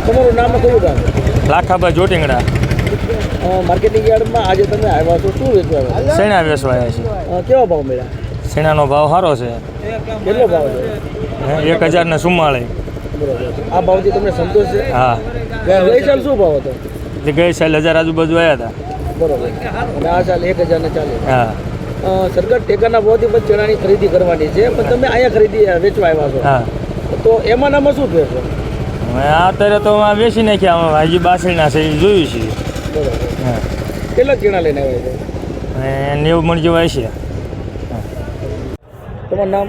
તમારું નામ કયું ગામ? લાખાભાઈ જોટીંગડા. માર્કેટિંગ યાર્ડમાં આજે તમે આવ્યા છો, શું વેચવા આવ્યા? શેણા વેચવાયા છે. કેવા ભાવ મળ્યા? શેણાનો ભાવ સારો છે. કેટલો ભાવ છે? 1044. બરોબર. આ ભાવથી તમને સંતોષ છે? હા. ગઈ સાલ શું ભાવ હતો? ગઈ સાલ 1000 આજુબાજુ આવ્યા હતા. બરોબર. અને આ સાલ 1040. હા. સરકાર ટેકાના ભાવથી પણ ચણાની ખરીદી કરવાની છે, પણ તમે અહીંયા ખરીદી વેચવા આવ્યા છો. હા. તો એમાં શું ફેર છે? અત્યારે તો વેચી નાખ્યા, હજી બાસળના છે એ જોયું છે. બરોબર. હા. કેટલા ચણા લઈને આવ્યા છે? 90 મણ જેવા છે. તમારું નામ?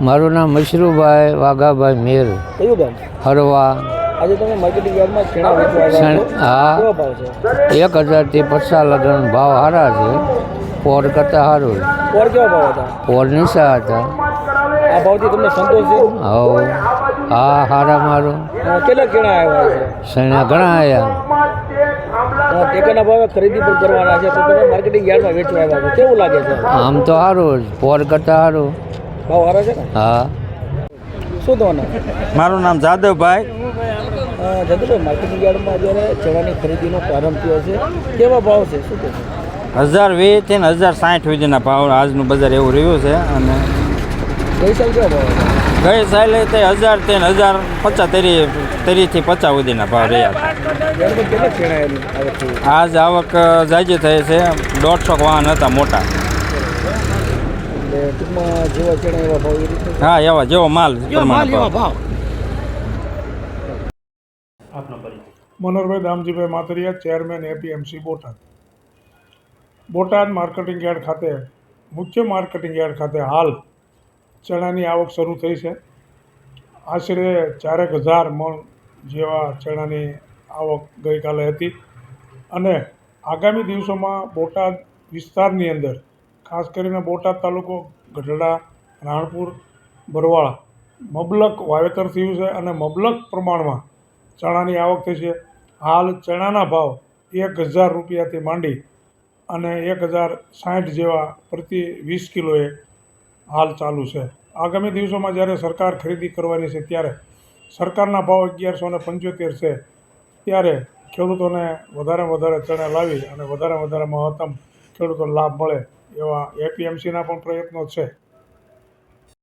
મારું નામ મશરૂભાઈ વાઘાભાઈ મેર, કયું ગામ? હરવા. આજે તમે માર્કેટિંગ યાર્ડમાં ચણા વેચવા આવ્યા છો. હા, કેવા ભાવ છે? 1000 થી 50 લગન ભાવ સારા છે. પોર કરતાં સારું. પોર કેવા ભાવ હતા? પોર નીચા હતા. આ ભાવથી તમને સંતોષ છે? હવ હા, સારા મારું. કેટલા ચણા આવ્યા છે? સૈણા ઘણા આવ્યા. ટેકાના ભાવે ખરીદી પણ કરવાના છે, તો તમે માર્કેટિંગ યાર્ડમાં વેચવા આવ્યા છો, કેવું લાગે છે? આમ તો સારું, પોર કરતાં સારું. ભાવ સારા છે ને? હા. શું તમારું નામ? મારું નામ જાદવભાઈ. જગદભાઈ, માર્કેટિંગ યાર્ડમાં અત્યારે ચણાની ખરીદીનો પ્રારંભ થયો છે, કેવા ભાવ છે, શું કહે છે? 1020 થી 1060 સુધીના ભાવ આજનું બજાર એવું રહ્યું છે. અને ગઈ સાલ કેવા ભાવ હતા? ગઈ સાલે તે 1000 થી 1050 થી 50 સુધીના ભાવ રહ્યા હતા. યાર્ડમાં કેટલા ચણા એની આવક થઈ? આજ આવક જાજી થઈ છે. 150 વાહન હતા મોટા. એટલે ટૂંકમાં જેવા ચણા એવા ભાવ એ રીતે? હા, એવા જેવો માલ પ્રમાણે ભાવ. Manoharbhai Damjibhai Matariya, chairman APMC Botad. Botad marketing yard ખાતે, મુખ્ય માર્કેટિંગ યાર્ડ ખાતે હાલ ચણાની આવક શરૂ થઈ છે. આશરે 4000 મણ જેવા ચણાની આવક ગઈકાલે હતી. અને આગામી દિવસોમાં બોટાદ વિસ્તારની અંદર, ખાસ કરીને બોટાદ તાલુકો, ગઢડા, રાણપુર, બરવાળા મબલક વાવેતર થયું છે અને મબલક પ્રમાણમાં ચણાની આવક થઈ છે. હાલ ચણાના ભાવ 1000 રૂપિયાથી માંડી અને 1060 જેવા પ્રતિ 20 કિલોએ હાલ ચાલુ છે. આગામી દિવસોમાં જ્યારે સરકાર ખરીદી કરવાની છે, ત્યારે સરકારના ભાવ 1175 છે, ત્યારે ખેડૂતોને વધારેમાં વધારે ચણા લાવી અને વધારે મહત્તમ ખેડૂતોને લાભ મળે એવા એપીએમસીના પણ પ્રયત્નો છે.